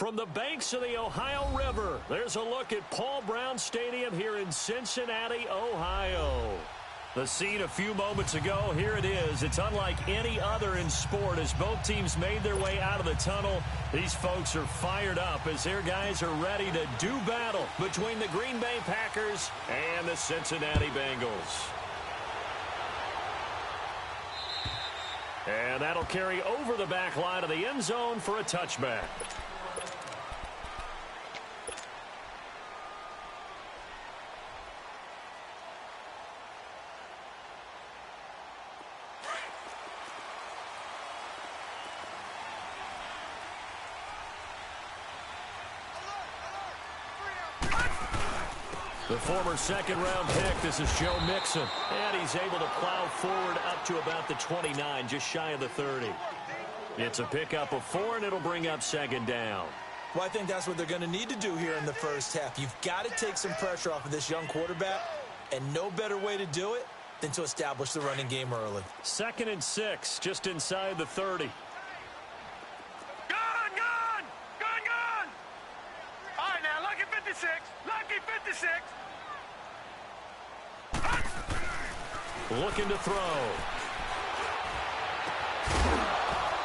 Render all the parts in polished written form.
From the banks of the Ohio River, there's a look at Paul Brown Stadium here in Cincinnati, Ohio. The scene a few moments ago, here it is. It's unlike any other in sport as both teams made their way out of the tunnel. These folks are fired up as their guys are ready to do battle between the Green Bay Packers and the Cincinnati Bengals. And that'll carry over the back line of the end zone for a touchback. The former second-round pick, this is Joe Mixon. And he's able to plow forward up to about the 29, just shy of the 30. It's a pickup of 4, and it'll bring up second down. Well, I think that's what they're going to need to do here in the first half. You've got to take some pressure off of this young quarterback, and no better way to do it than to establish the running game early. 2nd and 6, just inside the 30. All right, now, lucky 56. Lucky 56. Looking to throw.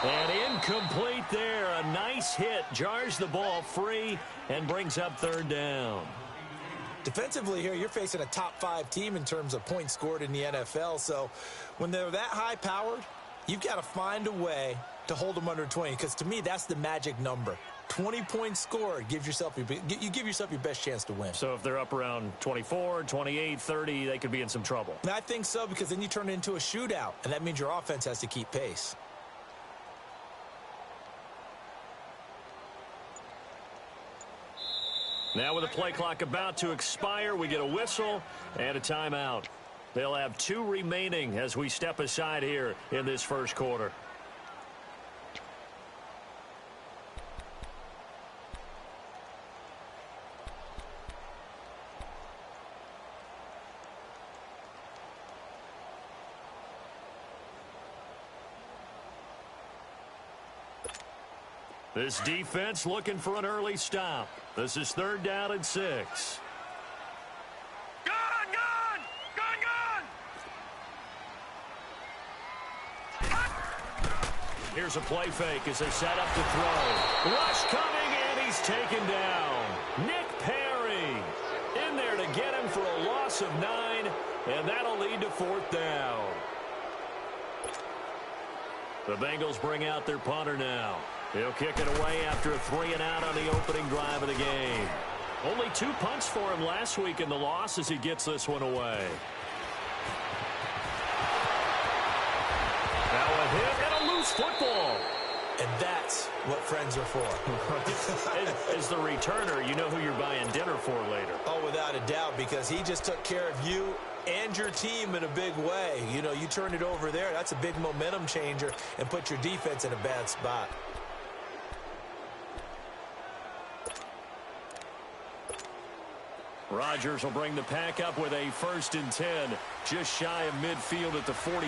And incomplete there. A nice hit. Jars the ball free and brings up third down. Defensively here, you're facing a top 5 team in terms of points scored in the NFL. So when they're that high-powered, you've got to find a way to hold them under 20. Because to me, that's the magic number. 20 points scored, you give yourself your best chance to win. So if they're up around 24, 28, 30, they could be in some trouble. And I think so, because then you turn it into a shootout, and that means your offense has to keep pace. Now with the play clock about to expire, we get a whistle and a timeout. They'll have 2 remaining as we step aside here in this first quarter. This defense looking for an early stop. This is 3rd down and 6. Here's a play fake as they set up to throw. Rush coming, and he's taken down. Nick Perry in there to get him for a loss of 9, and that'll lead to 4th down. The Bengals bring out their punter now. He'll kick it away after a 3-and-out on the opening drive of the game. Only 2 punts for him last week in the loss as he gets this one away. Now a hit and a loose football. And that's what friends are for. As the returner, you know who you're buying dinner for later. Oh, without a doubt, because he just took care of you and your team in a big way. You know, you turned it over there. That's a big momentum changer and put your defense in a bad spot. Rodgers will bring the pack up with a 1st and 10, just shy of midfield at the 49.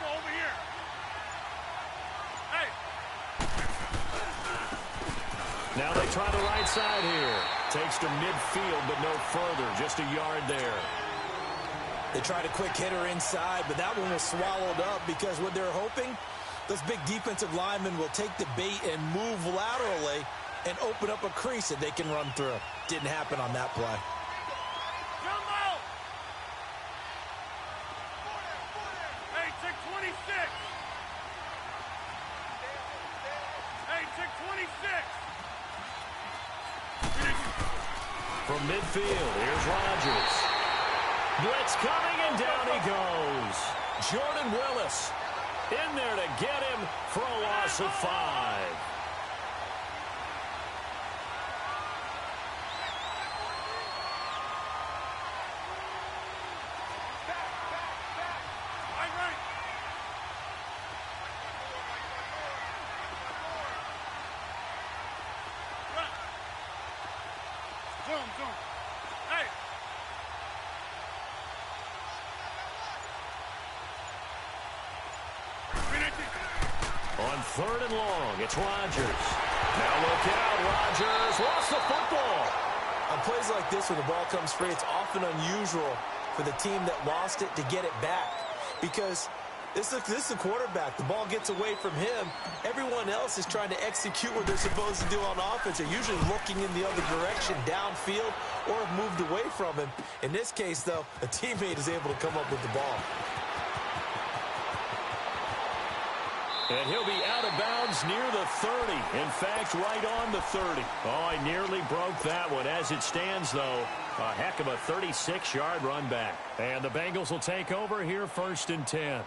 Over here. Hey. Now they try the right side here. Takes to midfield, but no further. Just a yard there. They tried a quick hitter inside, but that one was swallowed up because what they're hoping, those big defensive linemen will take the bait and move laterally and open up a crease that they can run through. Didn't happen on that play. Hey, check 26. Hey, check 26. From midfield, here's Rodgers. Blitz coming, and down he goes. Jordan Willis in there to get him for a loss of 5. Hey. On 3rd and long, it's Rodgers. Now look out, Rodgers lost the football. On plays like this, when the ball comes free, it's often unusual for the team that lost it to get it back. Because this is the quarterback. The ball gets away from him. Everyone else is trying to execute what they're supposed to do on offense. They're usually looking in the other direction, downfield, or have moved away from him. In this case, though, a teammate is able to come up with the ball. And he'll be out of bounds near the 30. In fact, right on the 30. Oh, I nearly broke that one. As it stands, though, a heck of a 36-yard run back. And the Bengals will take over here 1st and 10.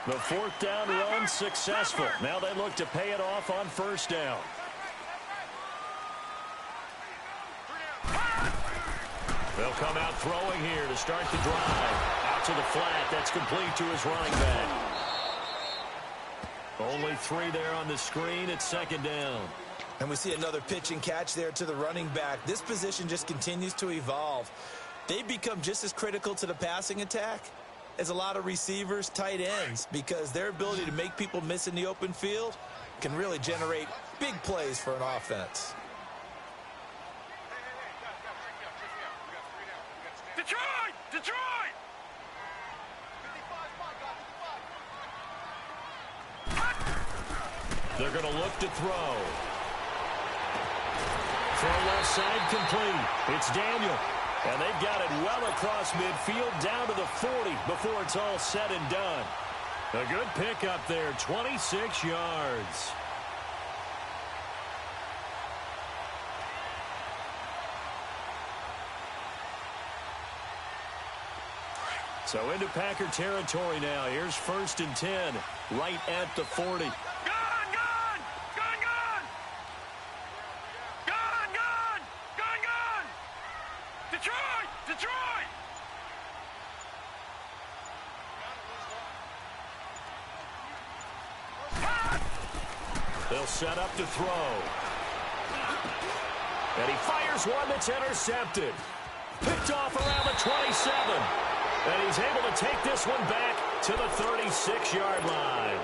The 4th down run successful. Now they look to pay it off on 1st down. They'll come out throwing here to start the drive. Out to the flat. That's complete to his running back. Only 3 there on the screen. It's 2nd down. And we see another pitch and catch there to the running back. This position just continues to evolve. They've become just as critical to the passing attack as a lot of receivers, tight ends, because their ability to make people miss in the open field can really generate big plays for an offense. Detroit! Detroit! They're going to look to throw. Throw left side complete. It's Daniel. And they've got it well across midfield down to the 40 before it's all said and done. A good pickup there, 26 yards. So into Packer territory now. Here's 1st and 10, right at the 40. Gone! Gone! Gone! Gone! Gone! Gone! Gone! Gone! Detroit! Detroit! They'll set up to throw. And he fires one that's intercepted. Picked off around the 27. And he's able to take this one back to the 36-yard line.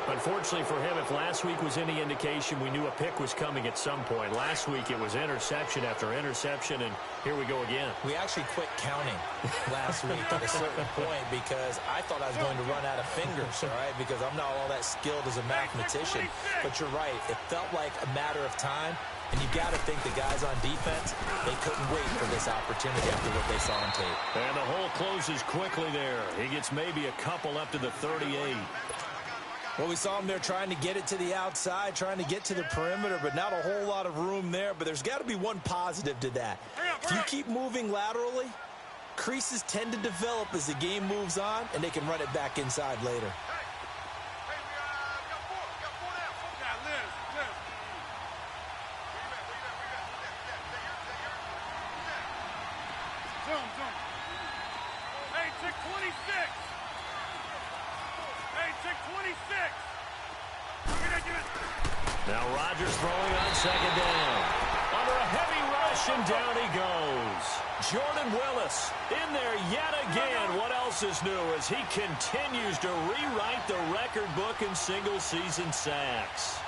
Unfortunately for him, if last week was any indication, we knew a pick was coming at some point. Last week it was interception after interception, and here we go again. We actually quit counting last week at a certain point because I thought I was going to run out of fingers, all right, because I'm not all that skilled as a mathematician. But you're right. It felt like a matter of time, and you got to think the guys on defense, they couldn't wait for this opportunity after what they saw on tape. And the hole closes quickly there. He gets maybe a couple up to the 38. Well, we saw him there trying to get it to the outside, trying to get to the perimeter, but not a whole lot of room there. But there's got to be one positive to that. If you keep moving laterally, creases tend to develop as the game moves on, and they can run it back inside later. Now Rodgers throwing on 2nd down. Under a heavy rush, and down he goes. Jordan Willis in there yet again. What else is new as he continues to rewrite the record book in single-season sacks.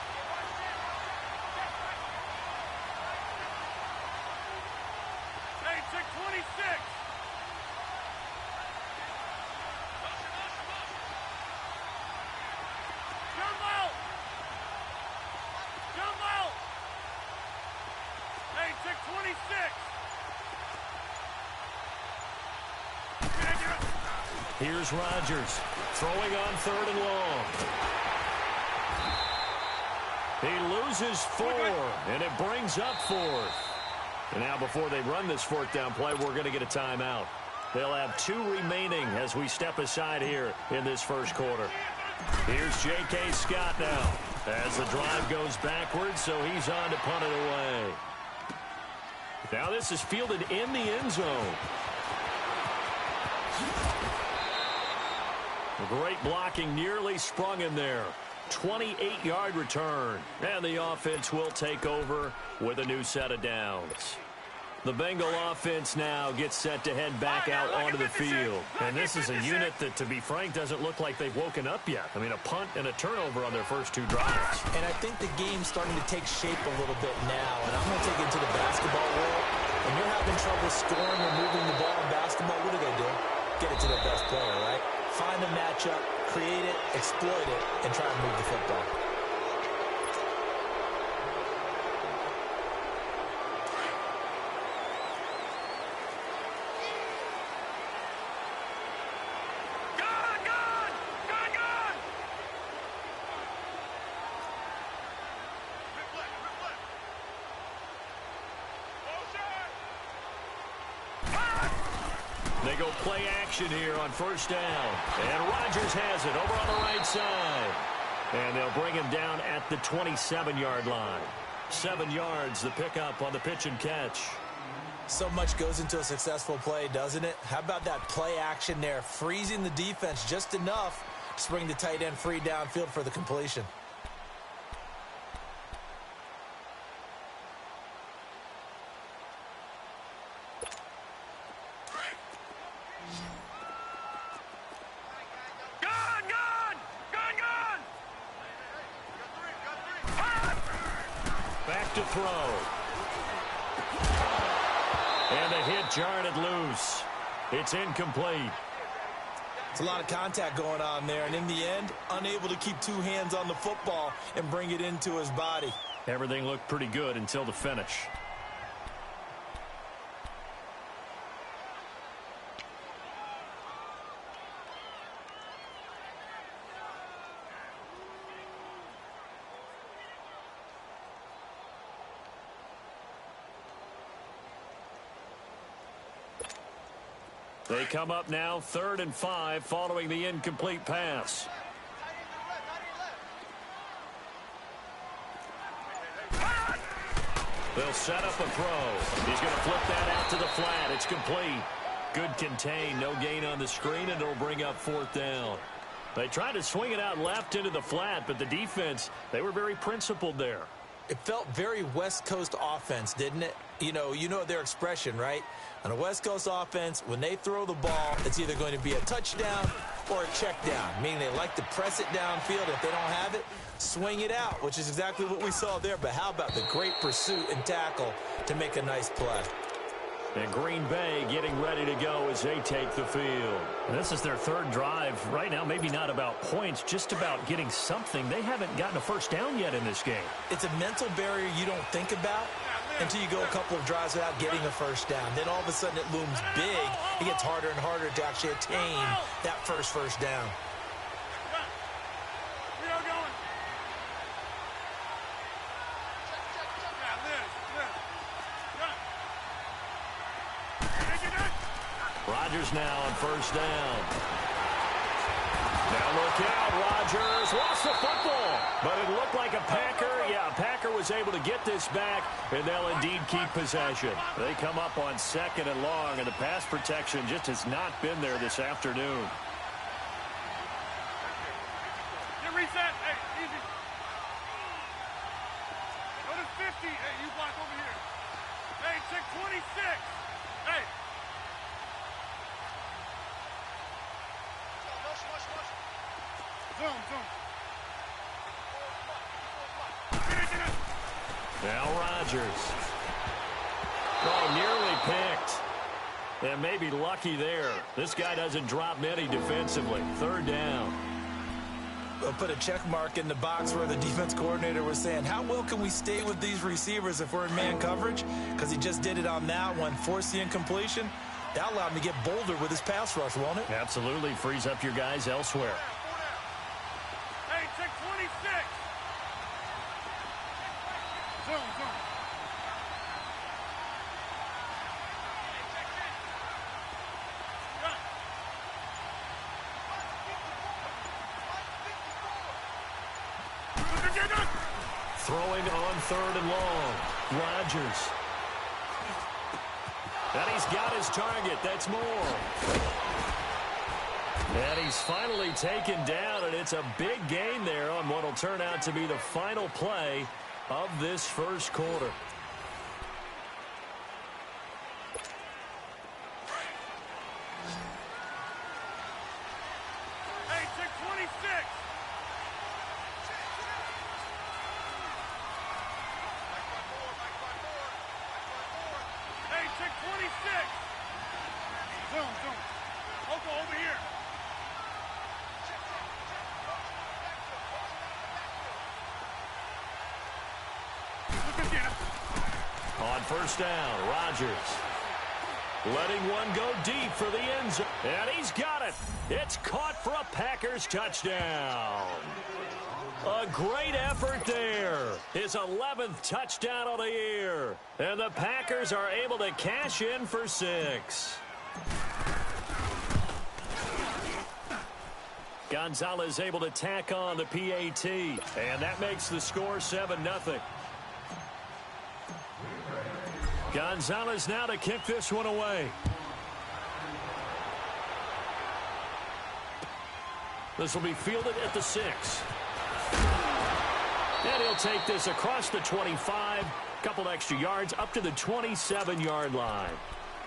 Here's Rodgers throwing on 3rd and long. He loses 4, and it brings up 4th. And now before they run this 4th down play, we're going to get a timeout. They'll have 2 remaining as we step aside here in this first quarter. Here's J.K. Scott now as the drive goes backwards, so he's on to punt it away. Now this is fielded in the end zone. Great blocking, nearly sprung in there. 28-yard return. And the offense will take over with a new set of downs. The Bengal offense now gets set to head back out onto the field. And this is a unit that, to be frank, doesn't look like they've woken up yet. I mean, a punt and a turnover on their first 2 drives. And I think the game's starting to take shape a little bit now. And I'm going to take it into the basketball world. When you're having trouble scoring or moving the ball in basketball, what do? Get it to the best player, right? Find a matchup, create it, exploit it, and try and move the football. They go play action here on first down. And Rodgers has it over on the right side. And they'll bring him down at the 27-yard line. 7 yards, the pickup on the pitch and catch. So much goes into a successful play, doesn't it? How about that play action there, freezing the defense just enough to bring the tight end free downfield for the completion. Back to throw. And the hit jarred it loose. It's incomplete. It's a lot of contact going on there, and in the end, unable to keep 2 hands on the football and bring it into his body. Everything looked pretty good until the finish. They come up now 3rd and 5 following the incomplete pass. They'll set up a throw. He's going to flip that out to the flat. It's complete. Good contain. No gain on the screen, and it'll bring up 4th down. They tried to swing it out left into the flat, but the defense, they were very principled there. It felt very West Coast offense, didn't it? You know their expression, right? On a West Coast offense, when they throw the ball, it's either going to be a touchdown or a check down, meaning they like to press it downfield. If they don't have it, swing it out, which is exactly what we saw there. But how about the great pursuit and tackle to make a nice play? And Green Bay getting ready to go as they take the field. And this is their 3rd drive. Right now, maybe not about points, just about getting something. They haven't gotten a first down yet in this game. It's a mental barrier you don't think about until you go a couple of drives without getting a first down. Then all of a sudden it looms big. It gets harder and harder to actually attain that first down. Rodgers now on first down. Now look out, Rodgers lost the football, but it looked like a Packer. Yeah, Packer was able to get this back, and they'll indeed keep possession. They come up on 2nd and long, and the pass protection just has not been there this afternoon. Get reset. Hey, easy. Go to 50. Hey, you block over here. Hey, check 26. Hey. Zoom. Now Rodgers. Oh, nearly picked. And maybe lucky there. This guy doesn't drop many defensively. 3rd down. We'll put a check mark in the box where the defense coordinator was saying, how well can we stay with these receivers if we're in man coverage? Because he just did it on that one, forced the incompletion. That allowed him to get bolder with his pass rush, won't it? Absolutely. Frees up your guys elsewhere. Hey, check 26. Zoom. Throwing on 3rd and long. Rodgers. And he's got his target. That's more. And he's finally taken down, and it's a big gain there on what will turn out to be the final play of this first quarter. 26. Zoom. Loco, over here. Look again. On first down, Rodgers letting one go deep for the end zone. And he's got it. It's caught for a Packers touchdown. A great effort there. His 11th touchdown of the year. And the Packers are able to cash in for 6. Gonzalez able to tack on the PAT. And that makes the score 7-0. Gonzalez now to kick this one away. This will be fielded at the 6. And he'll take this across the 25. Couple extra yards up to the 27-yard line.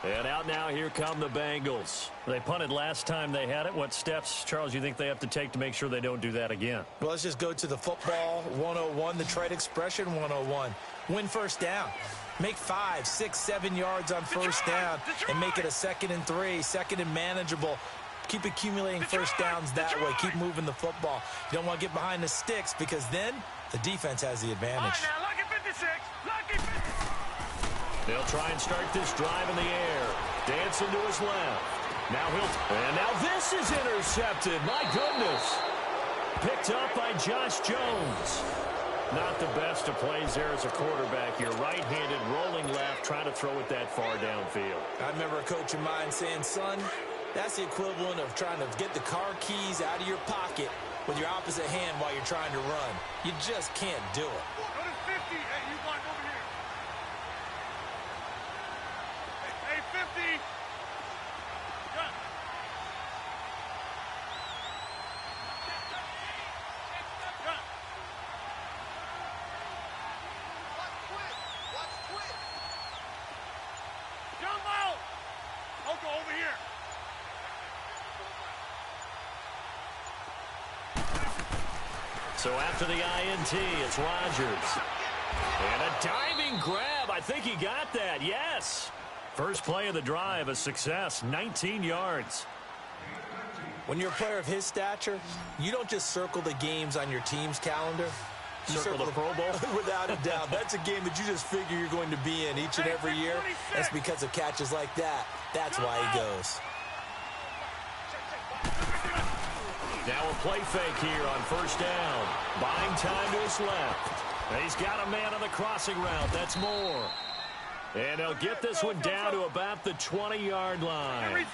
And out now, here come the Bengals. They punted last time they had it. What steps, Charles, you think they have to take to make sure they don't do that again? Well, let's just go to the football 101, the trade expression 101. Win first down. Make 5, 6, 7 yards on first down and make it a 2nd and 3, 2nd and manageable. Keep accumulating first downs that way. Keep moving the football. You don't want to get behind the sticks because then the defense has the advantage. All right, now, lucky 56. Lucky 56. They'll try and start this drive in the air. Dancing to his left. Now this is intercepted. My goodness. Picked up by Josh Jones. Not the best of plays there as a quarterback. You're right-handed, rolling left, trying to throw it that far downfield. I remember a coach of mine saying, son, that's the equivalent of trying to get the car keys out of your pocket with your opposite hand while you're trying to run. You just can't do it. Go to 50. Hey, you block over here. Hey, 50. Cut. Cut. Jump out. Loco, over here. So after the INT, it's Rodgers. And a diving grab. I think he got that. Yes. First play of the drive, a success. 19 yards. When you're a player of his stature, you don't just circle the games on your team's calendar. You Circle the Pro Bowl? Without a doubt. That's a game that you just figure you're going to be in each and every year. That's because of catches like that. That's why he goes. Now a play fake here on first down. Buying time to his left. And he's got a man on the crossing route. That's Moore. And they'll get this one down to about the 20-yard line.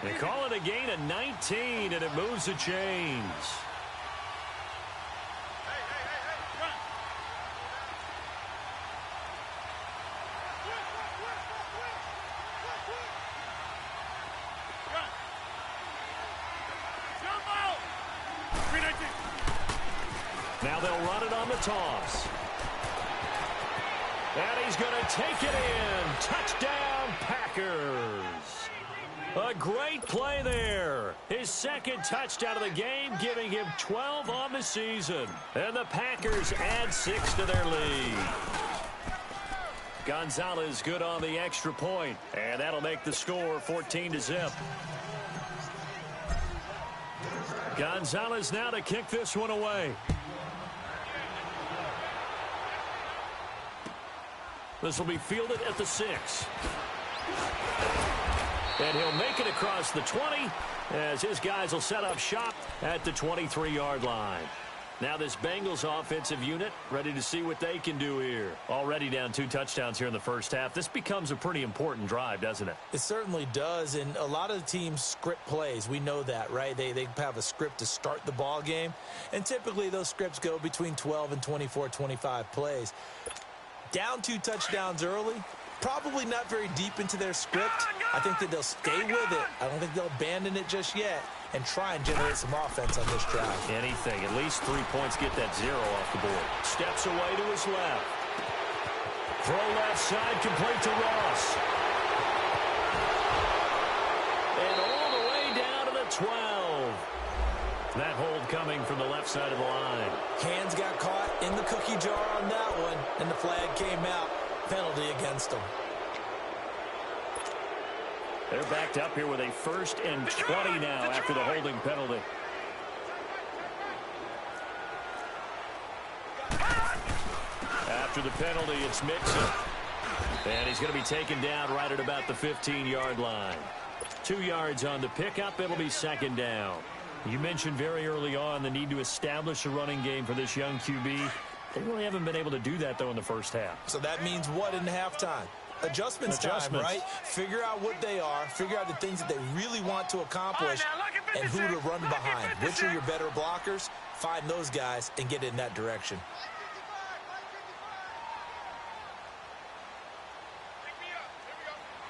They call it a gain of 19, and it moves the chains. Now they'll run it on the toss. And he's going to take it in. Touchdown, Packers. A great play there. His second touchdown of the game, giving him 12 on the season. And the Packers add 6 to their lead. Gonzalez good on the extra point. And that'll make the score 14-0. Gonzalez now to kick this one away. This will be fielded at the 6. And he'll make it across the 20 as his guys will set up shop at the 23-yard line. Now this Bengals offensive unit ready to see what they can do here. Already down 2 touchdowns here in the first half. This becomes a pretty important drive, doesn't it? It certainly does, and a lot of the teams script plays. We know that, right? They have a script to start the ball game, and typically those scripts go between 12 and 24, 25 plays. Down 2 touchdowns early, probably not very deep into their script. I think that they'll stay with it. I don't think they'll abandon it just yet and try and generate some offense on this drive. Anything. At least 3 points, get that 0 off the board. Steps away to his left. Throw left side, complete to Ross. And all the way down to the 12. That hold coming from the left side of the line. Hands got caught in the cookie jar on that one, and the flag came out. Penalty against them. They're backed up here with a 1st and 20 now after the holding penalty. After the penalty, it's Mixon. And he's going to be taken down right at about the 15-yard line. 2 yards on the pickup. It'll be 2nd down. You mentioned very early on the need to establish a running game for this young QB. They really haven't been able to do that, though, in the first half. So that means what in halftime? Adjustments time, right? Figure out what they are. Figure out the things that they really want to accomplish and who to run behind. Which are your better blockers? Find those guys and get in that direction.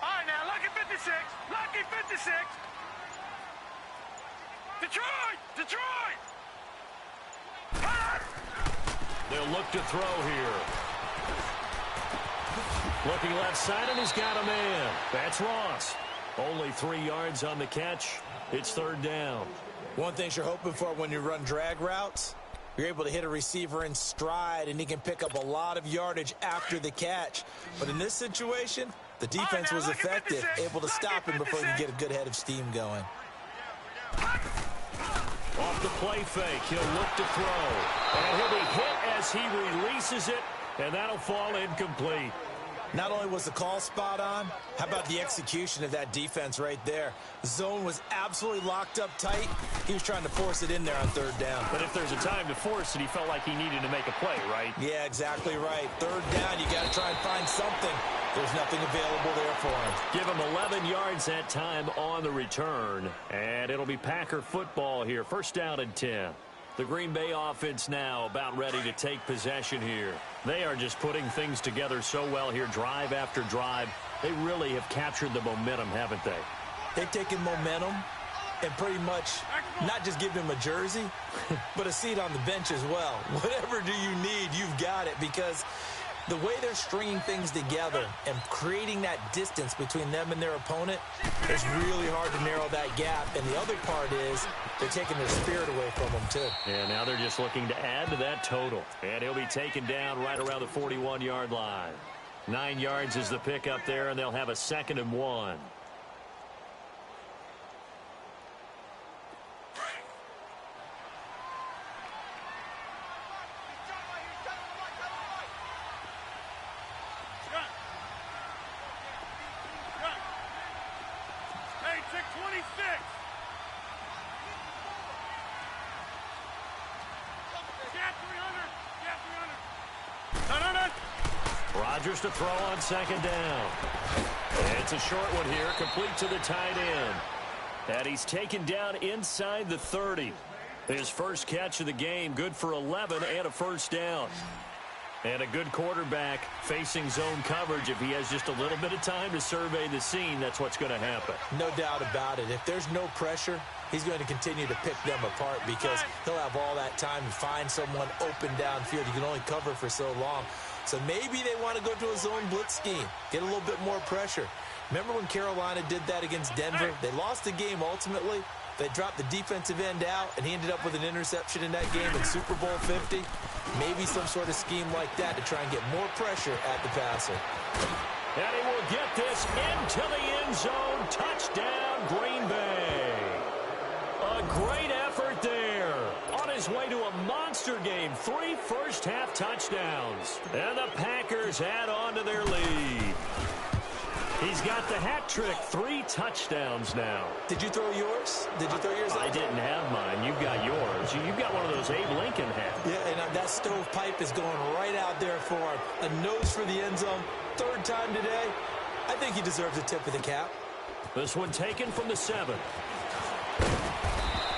All right, now, lucky 56. Lucky 56. Detroit! Detroit! They'll look to throw here. Looking left side, and he's got a man. That's Ross. Only 3 yards on the catch. It's 3rd down. One thing you're hoping for when you run drag routes, you're able to hit a receiver in stride, and he can pick up a lot of yardage after the catch. But in this situation, the defense was effective, able to stop him before he could get a good head of steam going. Off the play fake, he'll look to throw. And he'll be hit as he releases it, and that'll fall incomplete. Not only was the call spot on, how about the execution of that defense right there? The zone was absolutely locked up tight. He was trying to force it in there on 3rd down. But if there's a time to force it, he felt like he needed to make a play, right? Yeah, exactly right. 3rd down, you got to try and find something. There's nothing available there for him. Give him 11 yards that time on the return. And it'll be Packer football here. 1st down and 10. The Green Bay offense now about ready to take possession here. They are just putting things together so well here, drive after drive. They really have captured the momentum, haven't they? They've taken momentum and pretty much not just give him a jersey, but a seat on the bench as well. Whatever do you need, you've got it, because the way they're stringing things together and creating that distance between them and their opponent, it's really hard to narrow that gap. And the other part is they're taking their spirit away from them, too. And now they're just looking to add to that total. And he'll be taken down right around the 41-yard line. 9 yards is the pickup there, and they'll have a 2nd and 1. Rodgers to throw on 2nd down. It's a short one here, complete to the tight end. And he's taken down inside the 30. His first catch of the game, good for 11 and a 1st down. And a good quarterback facing zone coverage. If he has just a little bit of time to survey the scene, that's what's going to happen. No doubt about it. If there's no pressure, he's going to continue to pick them apart because he'll have all that time to find someone open downfield. You can only cover for so long. So maybe they want to go to a zone blitz scheme, get a little bit more pressure. Remember when Carolina did that against Denver? They lost the game ultimately. They dropped the defensive end out, and he ended up with an interception in that game in Super Bowl 50. Maybe some sort of scheme like that to try and get more pressure at the passer. And he will get this into the end zone. Touchdown, Green Bay. A great effort there. On his way to a monster game. 3 first-half touchdowns. And the Packers add on to their lead. He's got the hat trick. 3 touchdowns now. Did you throw yours? Did you throw yours? I didn't have mine. You've got yours. You've got one of those Abe Lincoln hats. Yeah, and that stovepipe is going right out there for him. A nose for the end zone. 3rd time today. I think he deserves a tip of the cap. This one taken from the 7.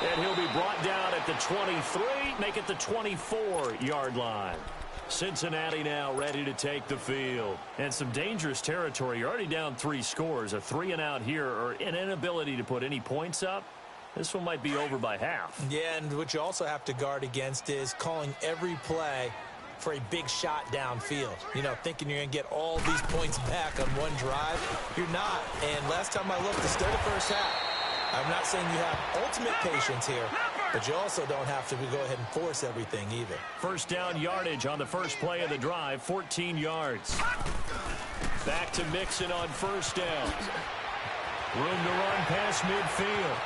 And he'll be brought down at the 23, make it the 24-yard line. Cincinnati now ready to take the field. And some dangerous territory. You're already down 3 scores. A 3-and-out here or an inability to put any points up. This one might be over by half. Yeah, and what you also have to guard against is calling every play for a big shot downfield. You know, thinking you're going to get all these points back on one drive. You're not. And last time I looked, it's still the first half. I'm not saying you have ultimate patience here, but you also don't have to go ahead and force everything either. First down yardage on the first play of the drive, 14 yards. Back to Mixon on 1st down. Room to run past midfield.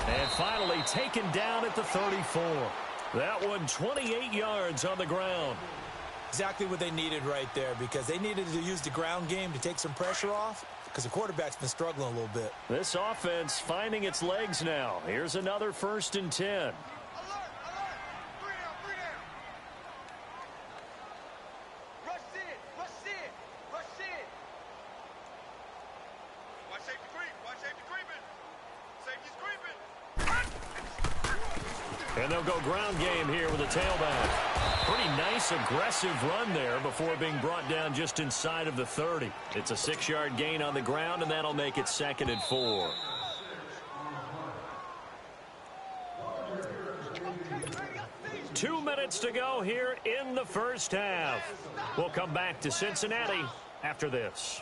And finally taken down at the 34. That one 28 yards on the ground. Exactly what they needed right there, because they needed to use the ground game to take some pressure off, because the quarterback's been struggling a little bit. This offense finding its legs now. Here's another 1st and 10. Alert, alert. 3 down, 3 down. Rush in, rush in, rush in. Watch safety creep, watch safety creeping. Safety's creeping. And they'll go ground game here with a tailback. Pretty nice, aggressive run there before being brought down just inside of the 30. It's a 6-yard gain on the ground, and that'll make it 2nd and 4. Two minutes to go here in the first half. We'll come back to Cincinnati after this.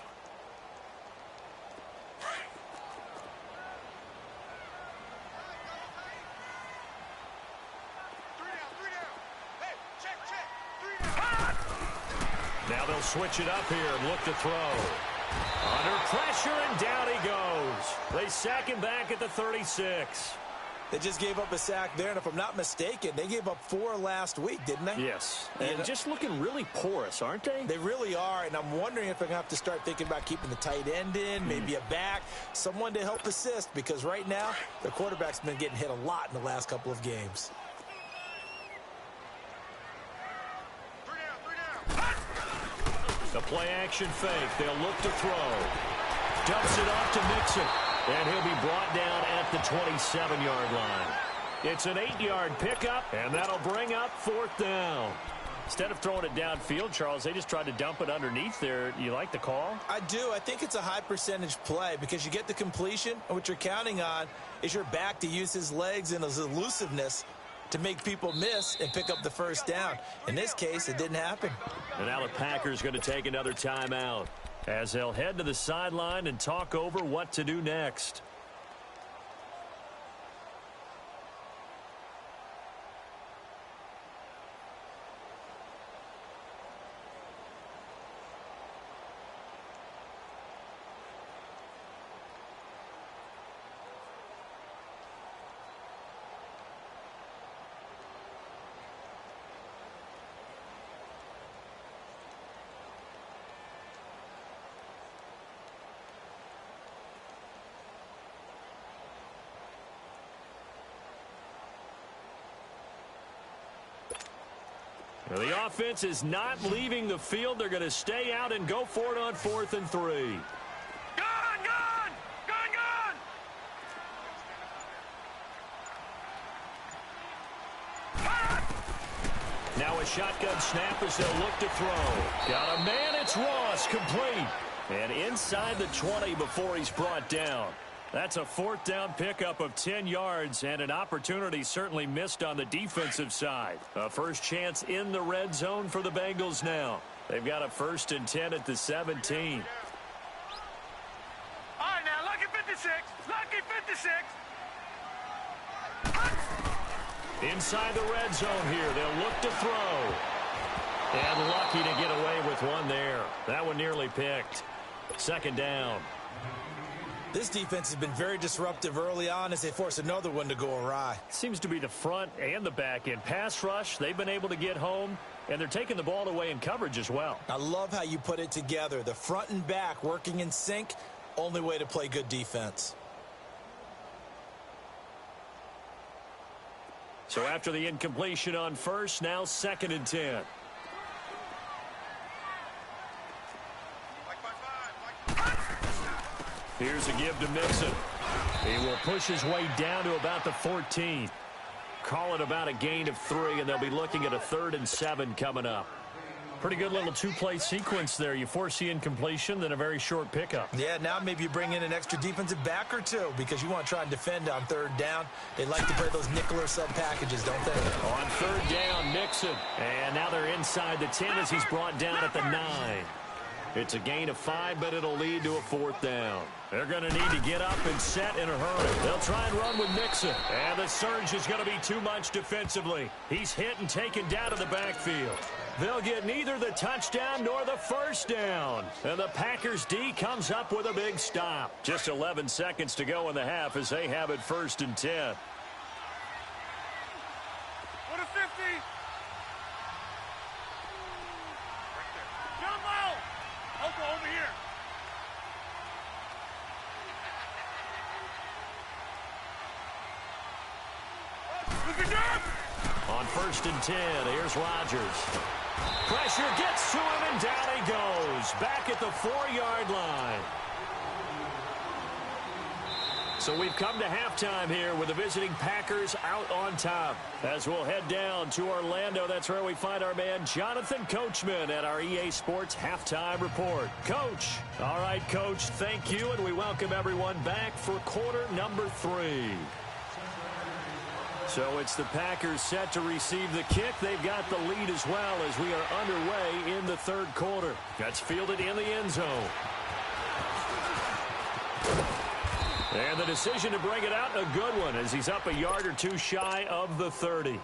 Now they'll switch it up here and look to throw. Under pressure, and down he goes. They sack him back at the 36. They just gave up a sack there, and if I'm not mistaken, they gave up 4 last week, didn't they? Yes, and just looking really porous, aren't they? They really are, and I'm wondering if they're going to have to start thinking about keeping the tight end in, maybe a back, someone to help assist, because right now, their quarterback's been getting hit a lot in the last couple of games. The play-action fake. They'll look to throw. Dumps it off to Mixon. And he'll be brought down at the 27-yard line. It's an 8-yard pickup, and that'll bring up 4th down. Instead of throwing it downfield, Charles, they just tried to dump it underneath there. You like the call? I do. I think it's a high-percentage play because you get the completion, and what you're counting on is your back to use his legs and his elusiveness to make people miss and pick up the 1st down. In this case, it didn't happen. And now the Packers going to take another timeout as they'll head to the sideline and talk over what to do next. The offense is not leaving the field. They're going to stay out and go for it on 4th and 3. Gun, gun! Gun, gun! Now a shotgun snap as they'll look to throw. Got a man. It's Ross, complete. And inside the 20 before he's brought down. That's a 4th down pickup of 10 yards and an opportunity certainly missed on the defensive side. A first chance in the red zone for the Bengals now. They've got a 1st and 10 at the 17. All right, now, lucky 56. Lucky 56. Inside the red zone here. They'll look to throw. And lucky to get away with one there. That one nearly picked. 2nd down. This defense has been very disruptive early on as they force another one to go awry. Seems to be the front and the back end. Pass rush, they've been able to get home, and they're taking the ball away in coverage as well. I love how you put it together. The front and back working in sync, only way to play good defense. So after the incompletion on 1st, now 2nd and 10. Here's a give to Mixon. He will push his way down to about the 14. Call it about a gain of 3, and they'll be looking at a 3rd and 7 coming up. Pretty good little 2-play sequence there. You force the incompletion, then a very short pickup. Yeah, now maybe you bring in an extra defensive back or two because you want to try and defend on 3rd down. They like to play those nickel or sub packages, don't they? On 3rd down, Mixon. And now they're inside the 10 as he's brought down at the 9. It's a gain of 5, but it'll lead to a 4th down. They're going to need to get up and set in a hurry. They'll try and run with Mixon. And the surge is going to be too much defensively. He's hit and taken down to the backfield. They'll get neither the touchdown nor the first down. And the Packers D comes up with a big stop. Just 11 seconds to go in the half as they have it 1st and 10. What a 50. Jumbo. Oko over here. Look at that. On 1st and 10, here's Rodgers. Pressure gets to him, and down he goes. Back at the 4-yard line. So we've come to halftime here with the visiting Packers out on top. As we'll head down to Orlando, that's where we find our man Jonathan Coachman at our EA Sports Halftime Report. Coach. All right, Coach, thank you, and we welcome everyone back for quarter number 3. So it's the Packers set to receive the kick. They've got the lead as well as we are underway in the 3rd quarter. That's fielded in the end zone. And the decision to bring it out, a good one, as he's up a yard or two shy of the 30.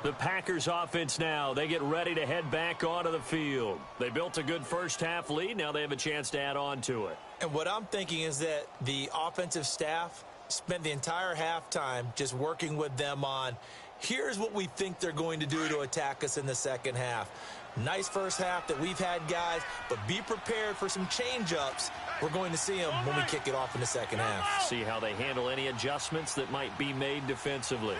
The Packers offense now, they get ready to head back onto the field. They built a good first-half lead. Now they have a chance to add on to it. And what I'm thinking is that the offensive staff spent the entire halftime just working with them on, here's what we think they're going to do to attack us in the second half. Nice first half that we've had, guys, but be prepared for some change-ups. We're going to see them when we kick it off in the second half. See how they handle any adjustments that might be made defensively.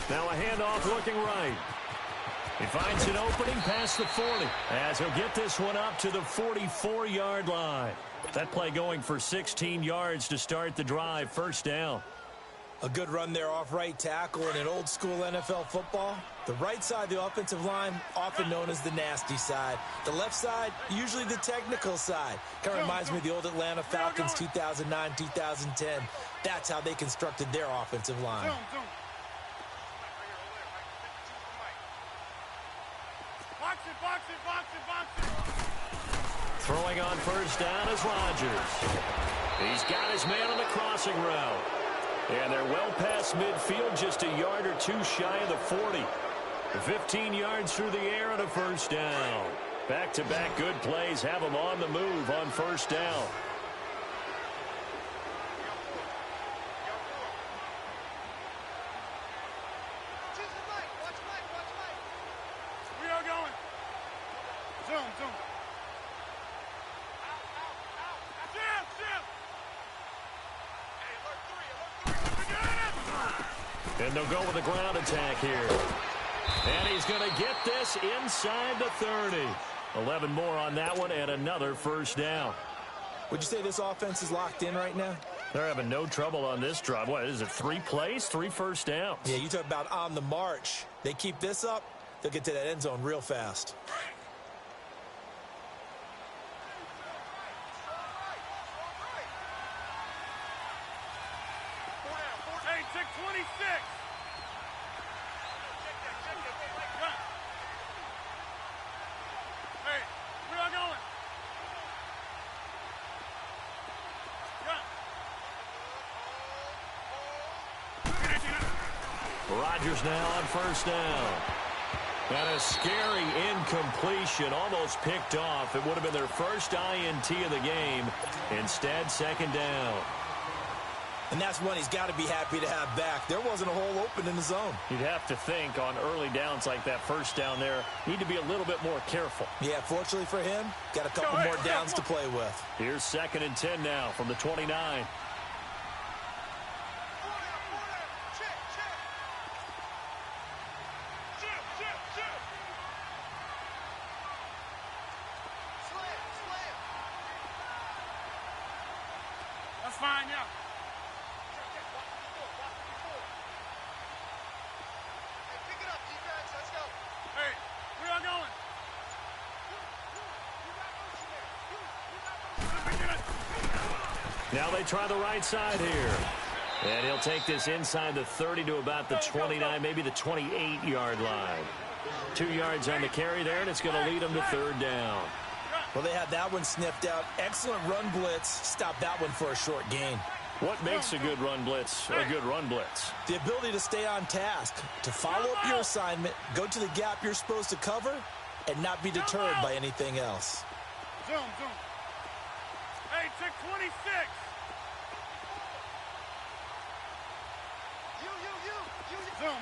Now a handoff looking right. He finds an opening past the 40 as he'll get this one up to the 44-yard line. That play going for 16 yards to start the drive. 1st down. A good run there off right tackle in an old-school NFL football. The right side, the offensive line, often known as the nasty side. The left side, usually the technical side. Kind of reminds me of the old Atlanta Falcons 2009, 2010. That's how they constructed their offensive line. Throwing on 1st down is Rodgers. He's got his man on the crossing route. And they're well past midfield, just a yard or two shy of the 40. 15 yards through the air and a 1st down. Back-to-back good plays have them on the move on 1st down. And they'll go with a ground attack here. And he's going to get this inside the 30. 11 more on that one and another 1st down. Would you say this offense is locked in right now? They're having no trouble on this drive. What is it, 3 plays, 3 1st downs? Yeah, you talk about on the march. They keep this up, they'll get to that end zone real fast. Rodgers now on 1st down. And a scary incompletion, almost picked off. It would have been their first INT of the game. Instead, 2nd down. And that's one he's got to be happy to have back. There wasn't a hole open in the zone. You'd have to think on early downs like that 1st down there, need to be a little bit more careful. Yeah, fortunately for him, got a couple more downs to play with. Here's 2nd and 10 now from the 29. Fine, yeah. Hey, pick it up, defense. Let's go. Hey, we are going. You got motion there. You got motion. Now they try the right side here. And he'll take this inside the 30 to about the 29, maybe the 28-yard line. 2 yards on the carry there, and it's going to lead them to third down. Well, they had that one sniffed out. Excellent run blitz. Stop that one for a short gain. What makes a good run blitz a good run blitz? The ability to stay on task, to follow up your assignment, go to the gap you're supposed to cover, and not be deterred by anything else. Zoom. Hey, check 26. Zoom.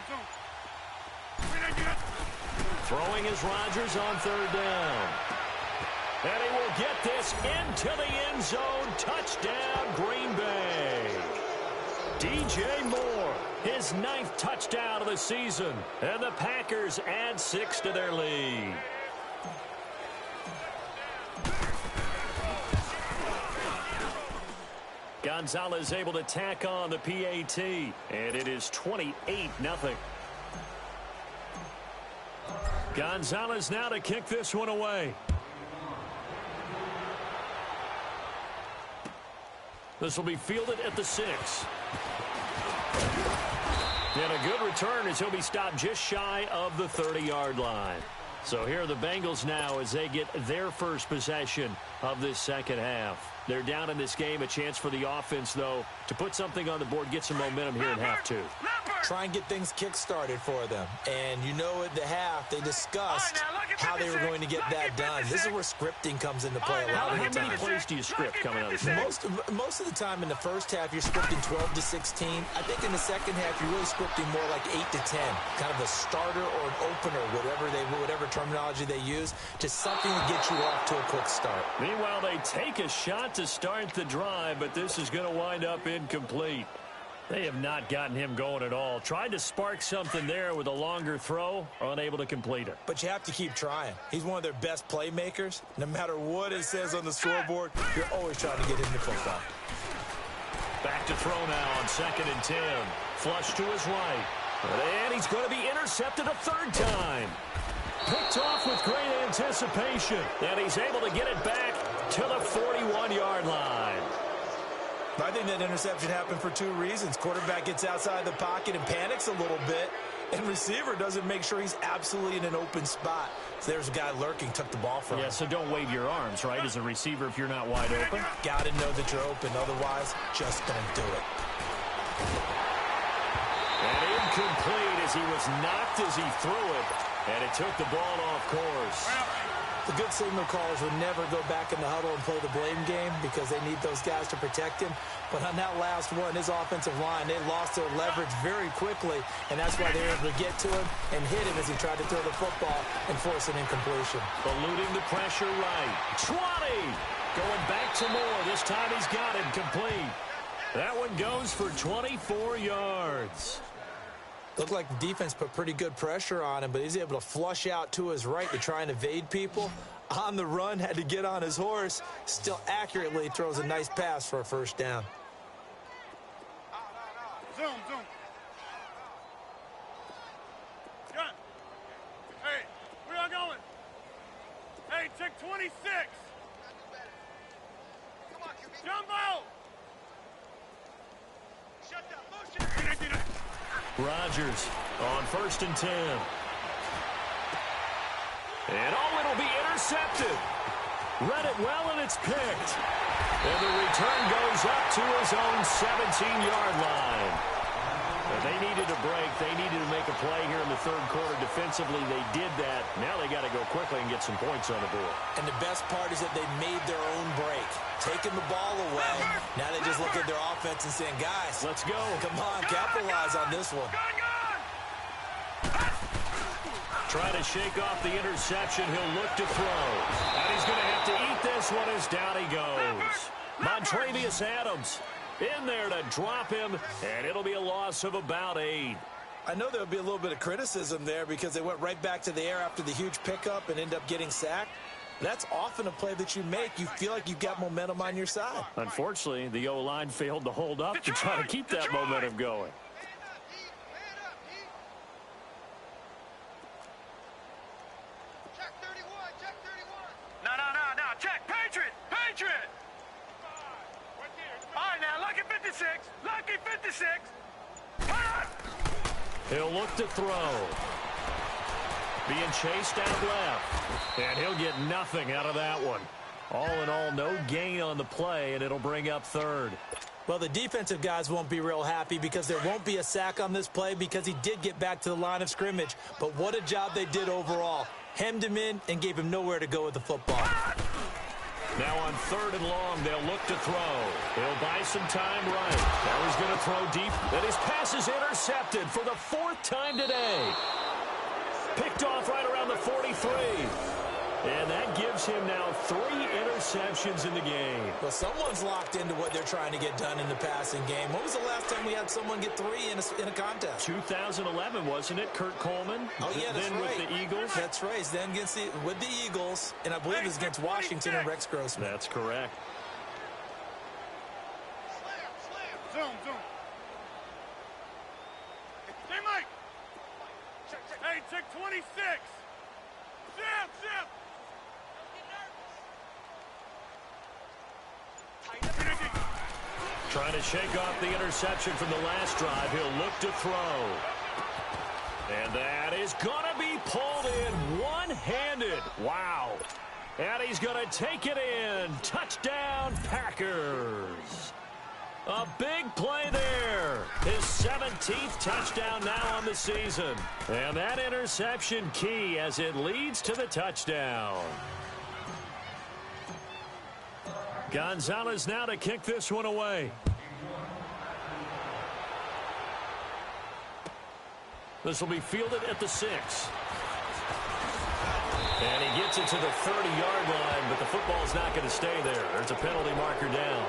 Throwing is Rodgers on third down. And he will get this into the end zone. Touchdown, Green Bay. DJ Moore, his 9th touchdown of the season. And the Packers add 6 to their lead. Gonzalez able to tack on the PAT. And it is 28-0. Gonzalez now to kick this one away. This will be fielded at the 6. And a good return as he'll be stopped just shy of the 30-yard line. So here are the Bengals now as they get their first possession of this second half. They're down in this game. A chance for the offense, though, to put something on the board, get some momentum here in half 2. Try and get things kick-started for them. And you know at the half, they discussed how they were going to get that done. This is where scripting comes into play a lot of the time. How many plays do you script coming out of the Most of the time in the first half, you're scripting 12 to 16. I think in the second half, you're really scripting more like 8 to 10. Kind of a starter or an opener, whatever terminology they use, just something to get you off to a quick start. Meanwhile, they take a shot to start the drive, but this is going to wind up incomplete. They have not gotten him going at all. Tried to spark something there with a longer throw, unable to complete it. But you have to keep trying. He's one of their best playmakers. No matter what it says on the scoreboard, you're always trying to get him the football. Back to throw now on 2nd and 10. Flush to his right. And he's going to be intercepted a third time. Picked off with great anticipation. And he's able to get it back to the 41-yard line. I think that interception happened for 2 reasons. Quarterback gets outside the pocket and panics a little bit, and receiver doesn't make sure he's absolutely in an open spot. So there's a guy lurking, took the ball from him. Yeah, so don't wave your arms, right, as a receiver if you're not wide open. Got to know that you're open. Otherwise, just don't do it. And incomplete as he was knocked as he threw it, and it took the ball off course. The good signal callers would never go back in the huddle and play the blame game because they need those guys to protect him. But on that last one, his offensive line, they lost their leverage very quickly, and that's why they were able to get to him and hit him as he tried to throw the football and force an incompletion. Eluding the pressure right. 20! Going back to Moore. This time he's got it complete. That one goes for 24 yards. Looked like the defense put pretty good pressure on him, but he's able to flush out to his right to try and evade people. On the run, had to get on his horse. Still accurately throws a nice pass for a first down. Zoom. Gun. Hey, where y'all going? Hey, check 26. Come on, QB. Jumbo! Shut down. Motion. Rodgers on 1st and 10. And it'll be intercepted. Read it well, and it's picked. And the return goes up to his own 17-yard line. And they needed a break. They needed to make a play here in the third quarter. Defensively, they did that. Now they got to go quickly and get some points on the board. And the best part is that they made their own break. Taking the ball away. Now they just look at their offense and saying, guys, let's go. Come on, capitalize on this one. Try to shake off the interception. He'll look to throw. And he's going to have to eat this one as down he goes. Montravius Adams in there to drop him, and it'll be a loss of about 8. I know there'll be a little bit of criticism there because they went right back to the air after the huge pickup and end up getting sacked. That's often a play that you make. You feel like you've got momentum on your side. Unfortunately, the O-line failed to hold up to try to keep that momentum going. Check 31. No. Check. Patriot. Right here. He'll look to throw. Being chased out left. And he'll get nothing out of that one. All in all, no gain on the play, and it'll bring up third. Well, the defensive guys won't be real happy because there won't be a sack on this play because he did get back to the line of scrimmage. But what a job they did overall. Hemmed him in and gave him nowhere to go with the football. Now on 3rd and long, they'll look to throw. He'll buy some time right. Now he's going to throw deep. And his pass is intercepted for the 4th time today. Picked off right around the 43. And that gives him now 3 interceptions in the game. Well, someone's locked into what they're trying to get done in the passing game. When was the last time we had someone get 3 in a contest? 2011, wasn't it? Kurt Coleman? Oh, yeah, that's then right. With the Eagles? That's right. Then with the Eagles, and I believe it was against Washington and Rex Grossman. That's correct. Zoom. Hey, Mike. Hey, check 26. Zip. Trying to shake off the interception from the last drive. He'll look to throw. And that is going to be pulled in one-handed. Wow. And he's going to take it in. Touchdown, Packers. A big play there. His 17th touchdown now on the season. And that interception key as it leads to the touchdown. Gonzalez now to kick this one away. This will be fielded at the 6. And he gets it to the 30-yard line, but the football's not going to stay there. There's a penalty marker down.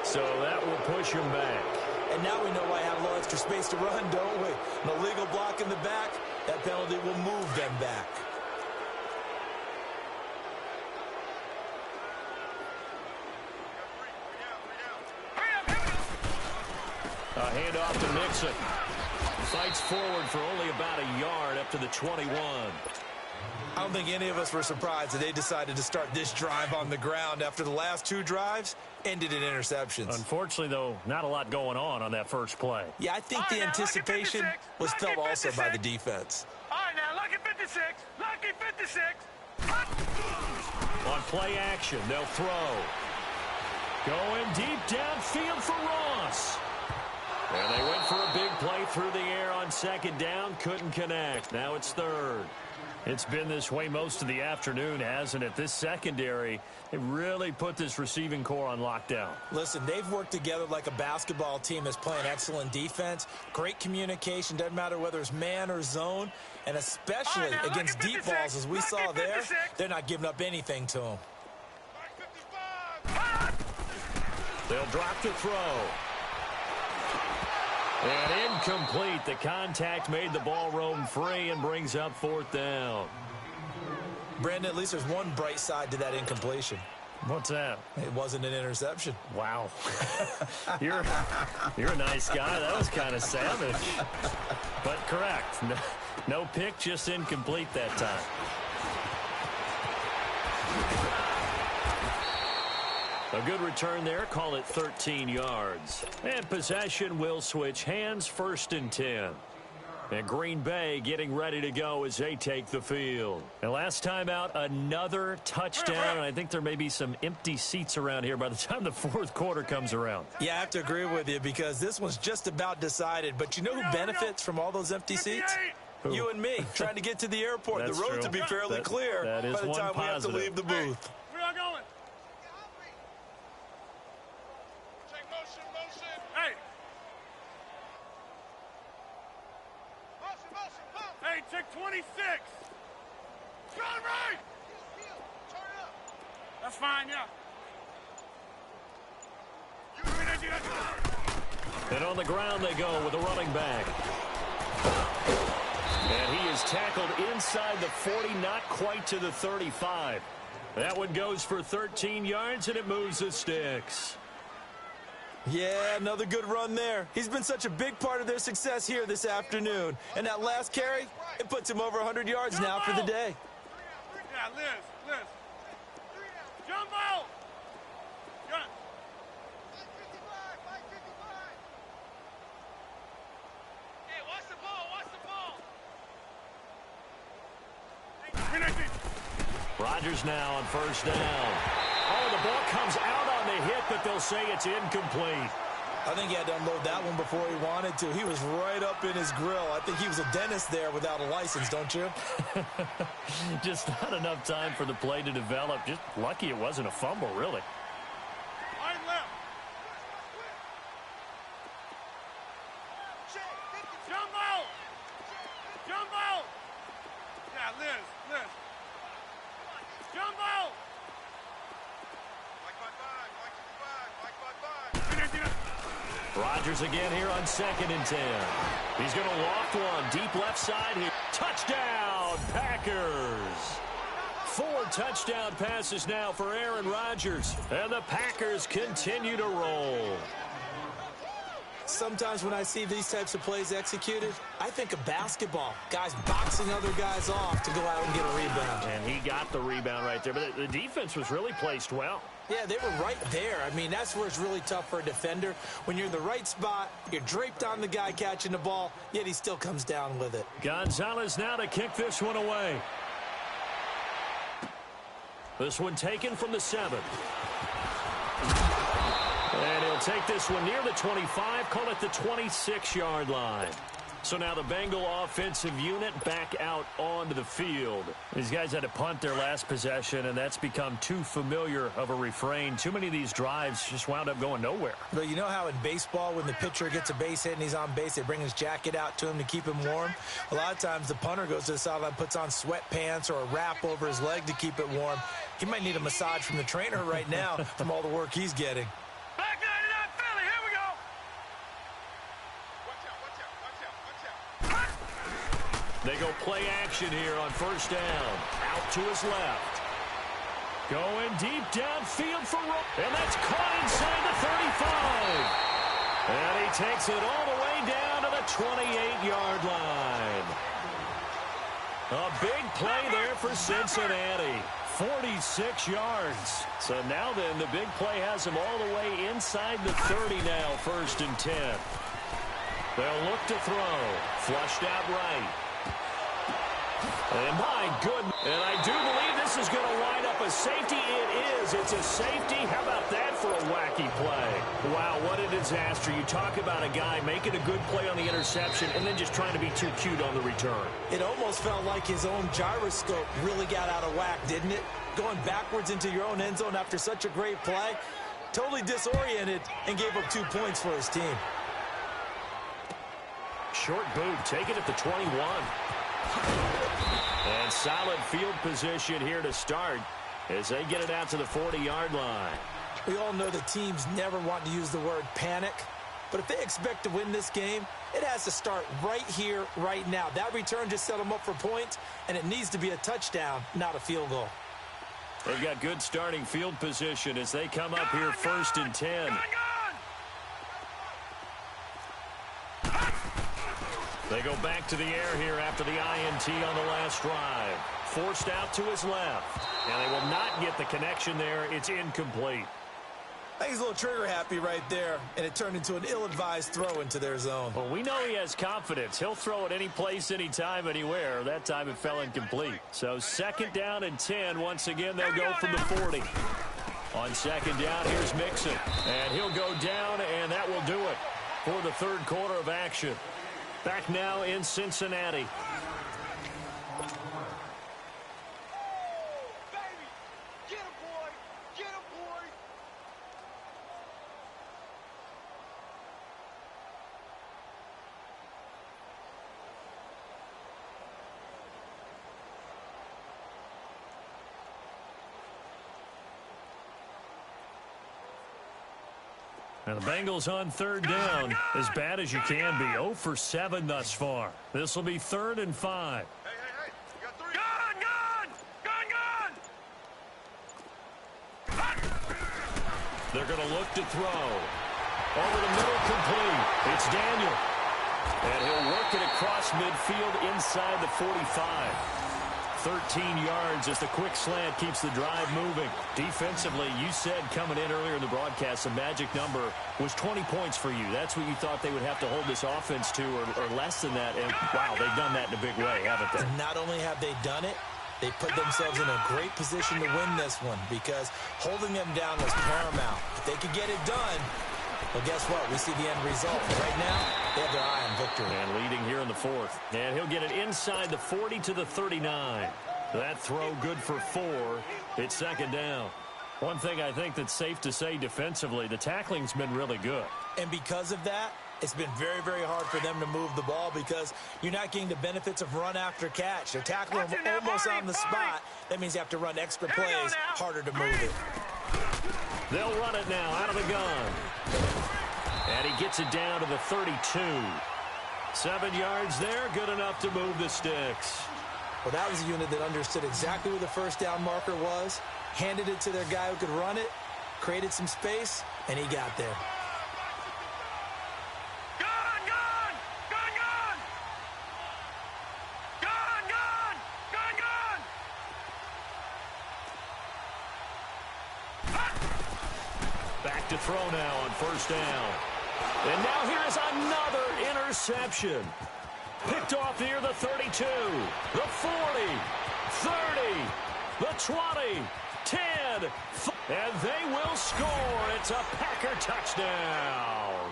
So that will push him back. And now we know why I have a little extra space to run, don't we? An illegal block in the back, that penalty will move them back. A handoff to Mixon. Fights forward for only about a yard up to the 21. I don't think any of us were surprised that they decided to start this drive on the ground after the last 2 drives ended in interceptions. Unfortunately, though, not a lot going on that first play. Yeah, I think the anticipation was felt also by the defense. All right, now, lucky 56. Lucky 56. On play action, they'll throw. Going deep downfield for Ross. And they went for a big play through the air on 2nd down. Couldn't connect. Now it's 3rd. It's been this way most of the afternoon, hasn't it? This secondary, they really put this receiving core on lockdown. Listen, they've worked together like a basketball team that's playing excellent defense. Great communication. Doesn't matter whether it's man or zone. And especially against deep balls, as we saw there, they're not giving up anything to them. They'll drop to throw. And incomplete. The contact made the ball roam free and brings up 4th down. Brandon, at least there's one bright side to that incompletion. What's that? It wasn't an interception. Wow. You're a nice guy. That was kind of savage. But correct. No pick, just incomplete that time. A good return there. Call it 13 yards. And possession will switch hands. 1st and 10. And Green Bay getting ready to go as they take the field. And last time out, another touchdown. And I think there may be some empty seats around here by the time the 4th quarter comes around. Yeah, I have to agree with you because this one's just about decided. But you know who benefits from all those empty seats? Who? You and me, trying to get to the airport. The roads will be fairly clear that is by the time we have to leave the booth. Hey, where y'all going? Check motion. Hey. Motion. Hey, check 26. Turn right. Turn up. That's fine, yeah. And on the ground they go with a running back. And he is tackled inside the 40, not quite to the 35. That one goes for 13 yards, and it moves the sticks. Yeah, another good run there. He's been such a big part of their success here this afternoon. And that last carry, it puts him over 100 yards now for the day. Yeah, Liz. Jumbo! Gun. Hey, watch the ball. Rodgers now on first down. Oh, the ball comes out on the hit, but they'll say it's incomplete. I think he had to unload that one before he wanted to. He was right up in his grill. I think he was a dentist there without a license, don't you? Just not enough time for the play to develop. Just lucky it wasn't a fumble, really. Line left. Jumbo! Jumbo! Yeah, Liz. Jumbo! Rodgers again here on 2nd and 10. He's going to loft one deep left side here. Touchdown, Packers. 4 touchdown passes now for Aaron Rodgers. And the Packers continue to roll. Sometimes when I see these types of plays executed, I think of basketball. Guys boxing other guys off to go out and get a rebound. And he got the rebound right there. But the defense was really placed well. Yeah, they were right there. I mean, that's where it's really tough for a defender. When you're in the right spot, you're draped on the guy catching the ball, yet he still comes down with it. Gonzalez now to kick this one away. This one taken from the 7. And he'll take this one near the 25, call it the 26-yard line. So now the Bengal offensive unit back out onto the field. These guys had to punt their last possession, and that's become too familiar of a refrain. Too many of these drives just wound up going nowhere. But you know how in baseball, when the pitcher gets a base hit and he's on base, they bring his jacket out to him to keep him warm? A lot of times the punter goes to the sideline, puts on sweatpants or a wrap over his leg to keep it warm. He might need a massage from the trainer right now from all the work he's getting. Back 99 Philly, here we go. They go play action here on first down. Out to his left. Going deep downfield for Rowe. And that's caught inside the 35. And he takes it all the way down to the 28-yard line. A big play there for Cincinnati. 46 yards. So now then, the big play has him all the way inside the 30 now, 1st and 10. They'll look to throw. Flushed out right. And my goodness. And I do believe this is going to line up a safety. It is. It's a safety. How about that for a wacky play? Wow, what a disaster. You talk about a guy making a good play on the interception and then just trying to be too cute on the return. It almost felt like his own gyroscope really got out of whack, didn't it? Going backwards into your own end zone after such a great play. Totally disoriented and gave up 2 points for his team. Short boot, take it at the 21. And solid field position here to start as they get it out to the 40-yard line. We all know the teams never want to use the word panic, but if they expect to win this game, it has to start right here, right now. That return just set them up for points, and it needs to be a touchdown, not a field goal. They've got good starting field position as they come up here 1st and 10. They go back to the air here after the INT on the last drive. Forced out to his left. And they will not get the connection there. It's incomplete. I think he's a little trigger happy right there, and it turned into an ill-advised throw into their zone. Well, we know he has confidence. He'll throw it any place, anytime, anywhere. That time it fell incomplete. So 2nd down and 10. Once again, they'll go from the 40. On 2nd down, here's Mixon. And he'll go down, and that will do it for the 3rd quarter of action. Back now in Cincinnati. And the Bengals on 3rd down, as bad as you can be. 0 for 7 thus far. This will be 3rd and 5. Hey, you got 3. Gun! They're going to look to throw. Over the middle, complete. It's Daniel. And he'll work it across midfield inside the 45. 13 yards as the quick slant keeps the drive moving. Defensively, you said coming in earlier in the broadcast, the magic number was 20 points for you. That's what you thought they would have to hold this offense to, or less than that. And, wow, they've done that in a big way, haven't they? Not only have they done it, They put themselves in a great position to win this one because holding them down was paramount. If they could get it done, well, guess what? We see the end result. Right now, they have their eye on victory. And leading here in the fourth. And he'll get it inside the 40 to the 39. That throw good for 4. It's second down. One thing I think that's safe to say defensively, the tackling's been really good. And because of that, it's been very, very hard for them to move the ball because you're not getting the benefits of run after catch. They're tackling them almost on the spot. That means you have to run extra plays, harder to move it. They'll run it now out of the gun. And he gets it down to the 32. 7 yards there, good enough to move the sticks. Well, that was a unit that understood exactly where the first down marker was, handed it to their guy who could run it, created some space, and he got there. Back to throw now on first down. And now here is another interception. Picked off near the 32, the 40, 30, the 20, 10, and they will score. It's a Packer touchdown.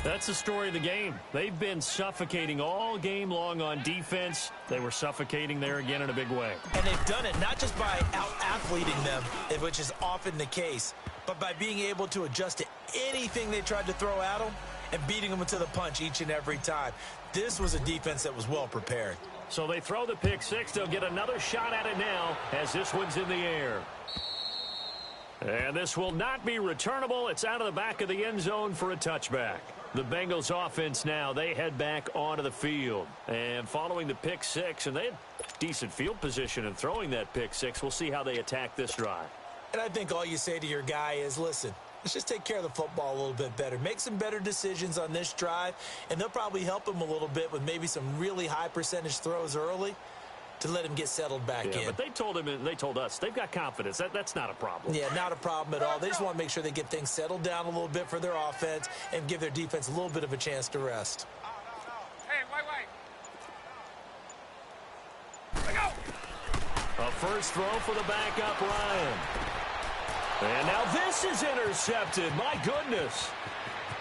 That's the story of the game. They've been suffocating all game long on defense. They were suffocating there again in a big way. And they've done it not just by out-athleting them, which is often the case, but by being able to adjust to anything they tried to throw at them and beating them to the punch each and every time. This was a defense that was well prepared. So they throw the pick six. They'll get another shot at it now as this one's in the air. And this will not be returnable. It's out of the back of the end zone for a touchback. The Bengals offense now, they head back onto the field. And following the pick six, and they had decent field position in throwing that pick six. We'll see how they attack this drive. And I think all you say to your guy is, listen, let's just take care of the football a little bit better. Make some better decisions on this drive, and they'll probably help him a little bit with maybe some really high percentage throws early to let him get settled back in. But they told him, and they told us, they've got confidence. That's not a problem. Yeah, not a problem at all. They just want to make sure they get things settled down a little bit for their offense and give their defense a little bit of a chance to rest. Hey, wait. Go. A first throw for the backup, Ryan. And now this is intercepted. My goodness.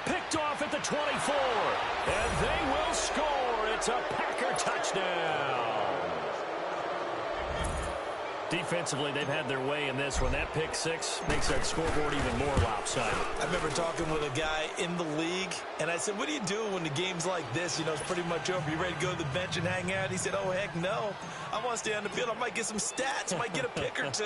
Picked off at the 24. And they will score. It's a Packer touchdown. Defensively, they've had their way in this one. That pick six makes that scoreboard even more lopsided. I remember talking with a guy in the league, and I said, what do you do when the game's like this? You know, it's pretty much over. You ready to go to the bench and hang out? He said, oh, heck no. I want to stay on the field. I might get some stats. I might get a pick or two.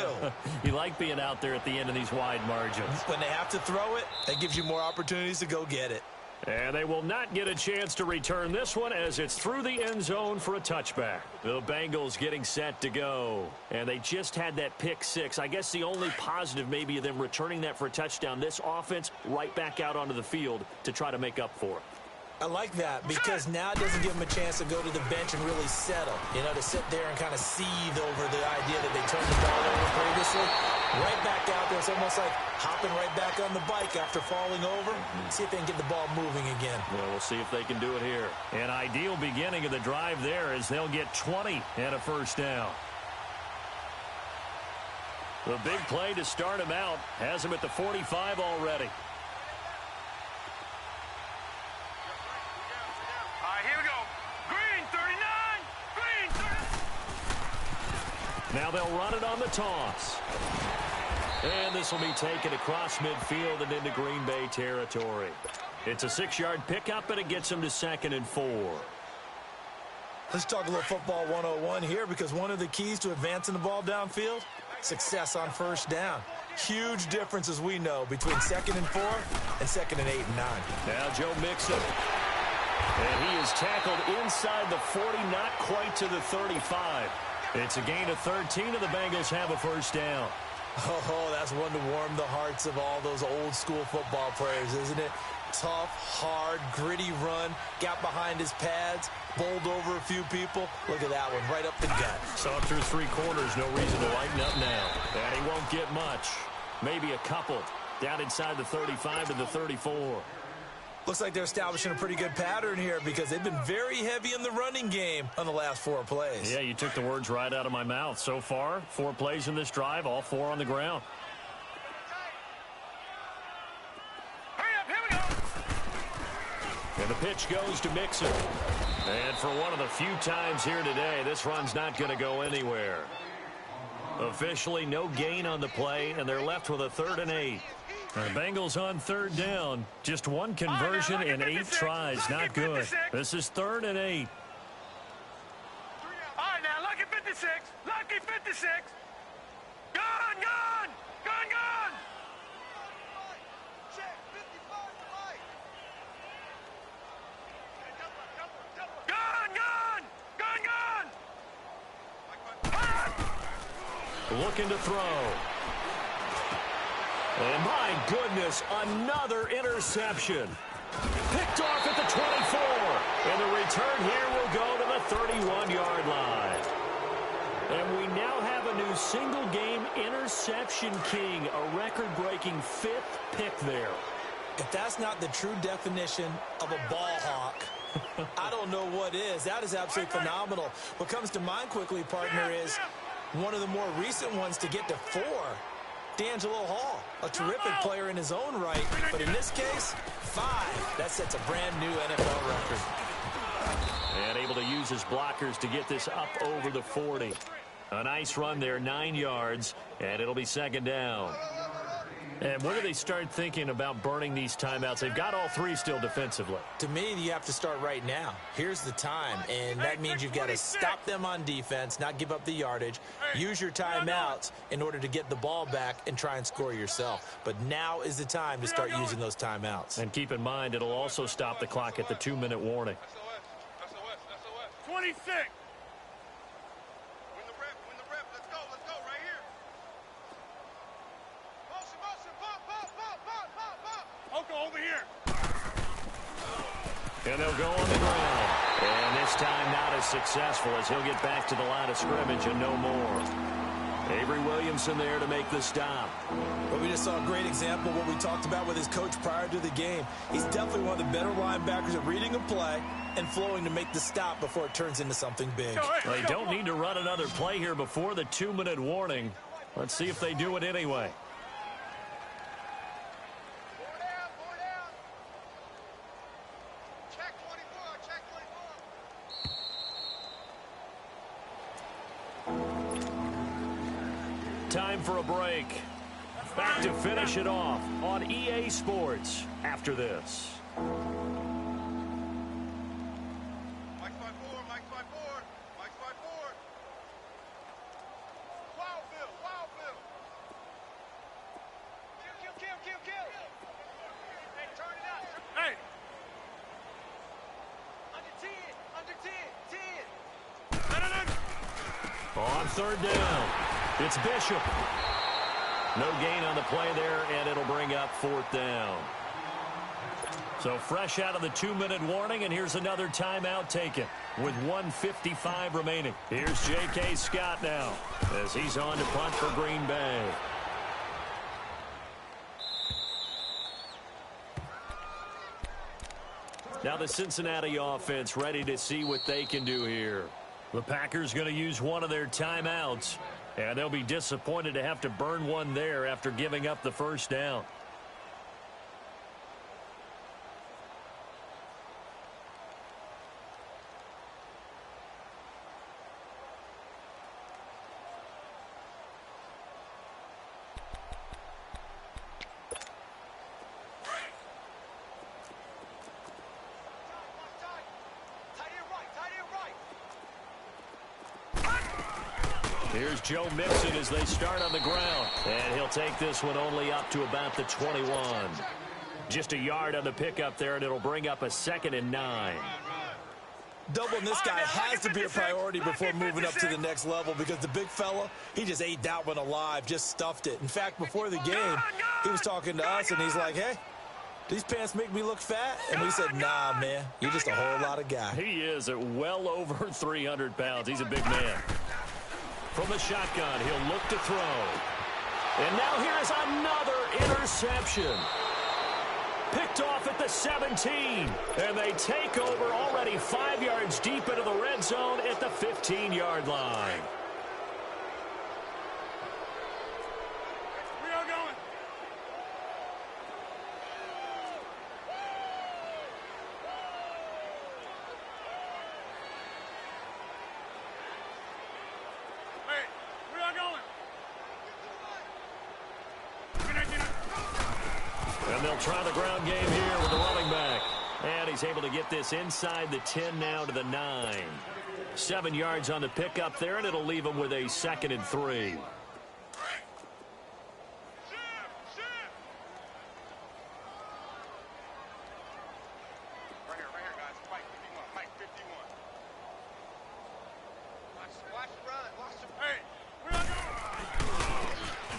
You like being out there at the end of these wide margins. When they have to throw it, that gives you more opportunities to go get it. And they will not get a chance to return this one as it's through the end zone for a touchback. The Bengals getting set to go. And they just had that pick six. I guess the only positive maybe of them returning that for a touchdown. This offense right back out onto the field to try to make up for it. I like that because now it doesn't give them a chance to go to the bench and really settle. You know, to sit there and kind of seethe over the idea that they turned the ball over previously. Right back out there. It's almost like hopping right back on the bike after falling over. See if they can get the ball moving again. Well, we'll see if they can do it here. An ideal beginning of the drive there as they'll get 20 and a first down. The big play to start him out has him at the 45 already. Now they'll run it on the toss. And this will be taken across midfield and into Green Bay territory. It's a 6-yard pickup, and it gets them to 2nd and 4. Let's talk a little football 101 here because one of the keys to advancing the ball downfield, success on first down. Huge difference, as we know, between 2nd and 4 and 2nd and 8 and 9. Now Joe Mixon. And he is tackled inside the 40, not quite to the 35. It's a gain of 13, and the Bengals have a first down. Oh, that's one to warm the hearts of all those old-school football players, isn't it? Tough, hard, gritty run, got behind his pads, bowled over a few people. Look at that one, right up the gut. Saw it through 3 quarters, no reason to lighten up now. And he won't get much. Maybe a couple. Down inside the 35 to the 34. Looks like they're establishing a pretty good pattern here because they've been very heavy in the running game on the last 4 plays. Yeah, you took the words right out of my mouth. So far, 4 plays in this drive, all 4 on the ground. Hurry up, here we go. And the pitch goes to Mixon. And for one of the few times here today, this run's not going to go anywhere. Officially, no gain on the play, and they're left with a 3rd and 8. The Bengals on 3rd down. Just 1 conversion in 8 tries. Not good. This is 3rd and 8. All right, now, lucky 56. Lucky 56. Gone, gone. Gone, gone. Check, 55 right. Gone, gone. Gone, gone. Looking to throw. And my goodness, another interception. Picked off at the 24. And the return here will go to the 31-yard line. And we now have a new single-game interception king, a record-breaking 5th pick there. If that's not the true definition of a ball hawk, I don't know what is. That is absolutely phenomenal. What comes to mind quickly, partner, is one of the more recent ones to get to 4. D'Angelo Hall, a terrific player in his own right, but in this case, 5. That sets a brand new NFL record. And able to use his blockers to get this up over the 40. A nice run there, 9 yards, and it'll be 2nd down. And when do they start thinking about burning these timeouts? They've got all 3 still defensively. To me, you have to start right now. Here's the time, and that means you've got to stop them on defense, not give up the yardage, use your timeouts in order to get the ball back and try and score yourself. But now is the time to start using those timeouts. And keep in mind, it'll also stop the clock at the 2-minute warning. 26. Win the rep, let's go, right here. Motion, pop. Oko over here. And they'll go on the ground. And this time not as successful as he'll get back to the line of scrimmage and no more. Avery Williamson there to make the stop. Well, we just saw a great example of what we talked about with his coach prior to the game. He's definitely one of the better linebackers at reading a play and flowing to make the stop before it turns into something big. They don't need to run another play here before the 2-minute warning. Let's see if they do it anyway. Check 24. Time for a break. Back to finish it off on EA Sports after this. On 3rd down, it's Bishop. No gain on the play there, and it'll bring up 4th down. So fresh out of the 2-minute warning, and here's another timeout taken with 1:55 remaining. Here's J.K. Scott now as he's on to punt for Green Bay. Now the Cincinnati offense ready to see what they can do here. The Packers going to use one of their timeouts, and they'll be disappointed to have to burn one there after giving up the 1st down. Here's Joe Mixon as they start on the ground. And he'll take this one only up to about the 21. Just a yard on the pickup there, and it'll bring up a 2nd and 9. Doubling this guy has to be a priority before moving up to the next level because the big fella, he just ate that one alive, just stuffed it. In fact, before the game, he was talking to us, and he's like, hey, these pants make me look fat? And we said, nah, man, you're just a whole lot of guy. He is at well over 300 pounds. He's a big man. From the shotgun, he'll look to throw. And now here is another interception. Picked off at the 17. And they take over already 5 yards deep into the red zone at the 15-yard line. We are going. Hey, we are going. And they'll try the ground game here with the running back. And he's able to get this inside the 10 now to the 9. 7 yards on the pickup there, and it'll leave him with a 2nd and 3.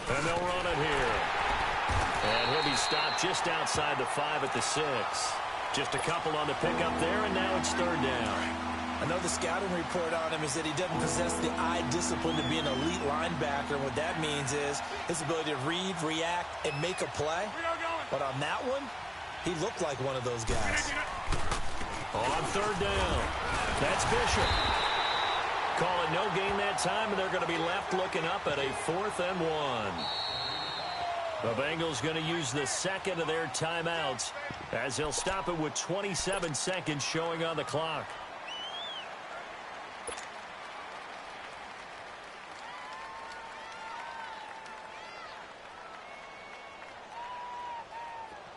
And they'll run it here. And he'll be stopped just outside the 5 at the 6. Just a couple on the pickup there, and now it's 3rd down. I know the scouting report on him is that he doesn't possess the eye discipline to be an elite linebacker. And what that means is his ability to read, react, and make a play. But on that one, he looked like one of those guys. On 3rd down, that's Bishop. Call it no gain that time, and they're going to be left looking up at a 4th and 1. The Bengals going to use the 2nd of their timeouts as they'll stop it with 27 seconds showing on the clock.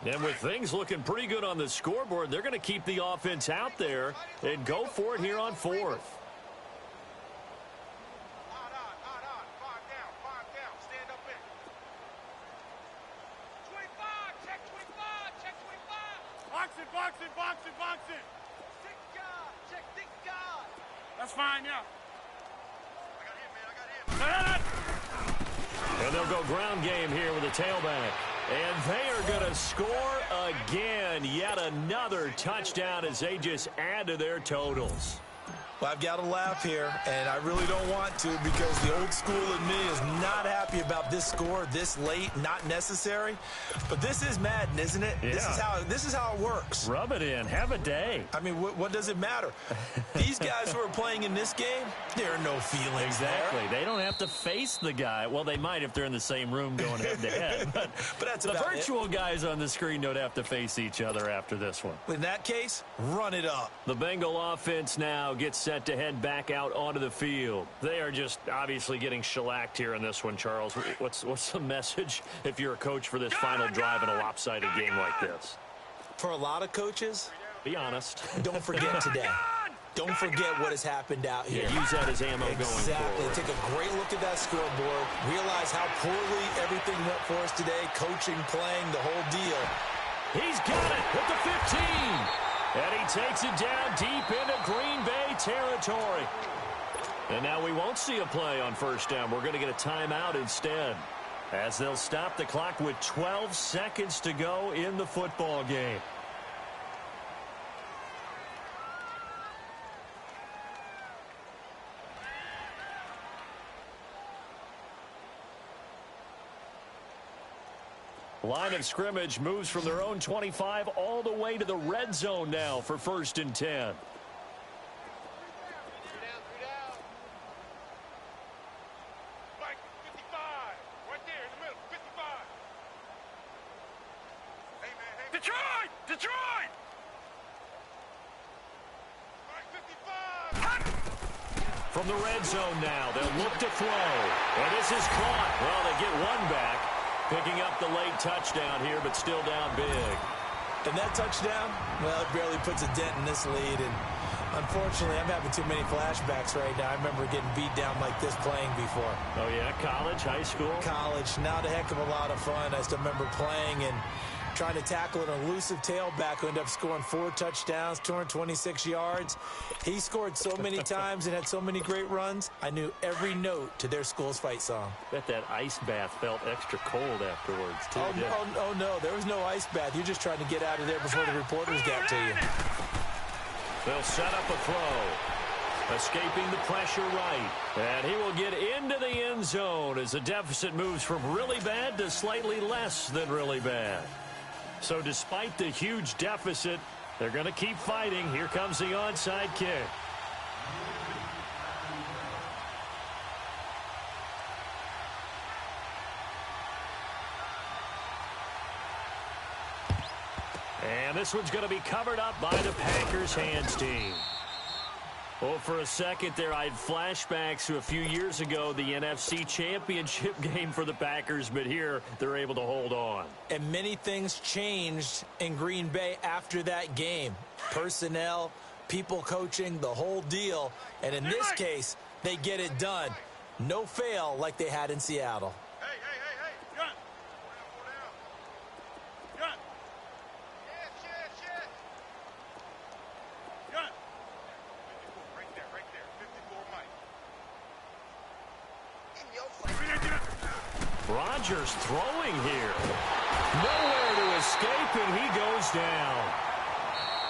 And with things looking pretty good on the scoreboard, they're going to keep the offense out there and go for it here on 4th. Box it. Check 6 guard. That's fine, yeah. I got him. And they'll go ground game here with a tailback. And they are going to score again. Yet another touchdown as they just add to their totals. Well, I've got to laugh here, and I really don't want to because the old school in me is not happy about this score this late, not necessary. But this is Madden, isn't it? Yeah. This is how it works. Rub it in. Have a day. I mean, what does it matter? These guys who are playing in this game, there are no feelings Exactly. there. They don't have to face the guy. Well, they might if they're in the same room going head-to-head. But that's the about virtual guys on the screen don't have to face each other after this one. In that case, run it up. The Bengal offense now gets set to head back out onto the field. They are just obviously getting shellacked here in this one, Charles. What's the message if you're a coach for this final drive in a lopsided game like this? For a lot of coaches, be honest. Don't forget today. Don't forget what has happened out here. Yeah, use that as ammo going forward. Exactly. Take a great look at that scoreboard. Realize how poorly everything went for us today. Coaching, playing, the whole deal. He's got it with the 15. And he takes it down deep into Green Bay territory. And now we won't see a play on 1st down. We're going to get a timeout instead, as they'll stop the clock with 12 seconds to go in the football game. Line of scrimmage moves from their own 25 all the way to the red zone now for 1st and 10. 3 down. Mike, 55. Right there in the middle. 55. Hey, man. Detroit! Detroit! Mike, 55. From the red zone now, they'll look to throw. And this is caught. Well, they get one back. Picking up the late touchdown here, but still down big. And that touchdown, well, it barely puts a dent in this lead. And unfortunately, I'm having too many flashbacks right now. I remember getting beat down like this playing before. Oh, yeah? College, high school? College. Not a heck of a lot of fun. I still remember playing and trying to tackle an elusive tailback who ended up scoring 4 touchdowns, 226 yards. He scored so many times and had so many great runs, I knew every note to their school's fight song. Bet that ice bath felt extra cold afterwards, too. Oh, no, there was no ice bath. You're just trying to get out of there before the reporters got to you. They'll set up a throw. Escaping the pressure right. And he will get into the end zone as the deficit moves from really bad to slightly less than really bad. So despite the huge deficit, they're going to keep fighting. Here comes the onside kick. And this one's going to be covered up by the Packers hands team. Well, for a second there, I had flashbacks to a few years ago, the NFC Championship game for the Packers, but here they're able to hold on. And many things changed in Green Bay after that game. Personnel, people coaching, the whole deal. And in this case, they get it done. No fail like they had in Seattle. Hey, gun. Gun. Gun. 54, right there, 54 Mike. Rodgers throwing here. Nowhere to escape, and he goes down.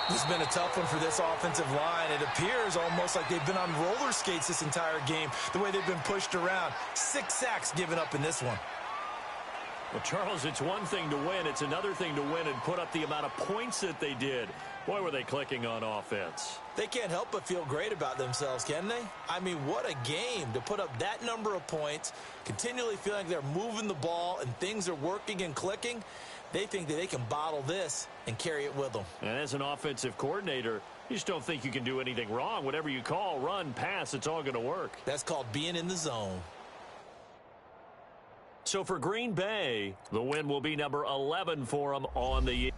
This has been a tough one for this offensive line. It appears almost like they've been on roller skates this entire game, the way they've been pushed around. 6 sacks given up in this one. Well, Charles, it's one thing to win. It's another thing to win and put up the amount of points that they did. Boy, were they clicking on offense. They can't help but feel great about themselves, can they? I mean, what a game to put up that number of points, continually feeling like they're moving the ball and things are working and clicking. They think that they can bottle this and carry it with them. And as an offensive coordinator, you just don't think you can do anything wrong. Whatever you call, run, pass, it's all going to work. That's called being in the zone. So for Green Bay, the win will be number 11 for them on the year.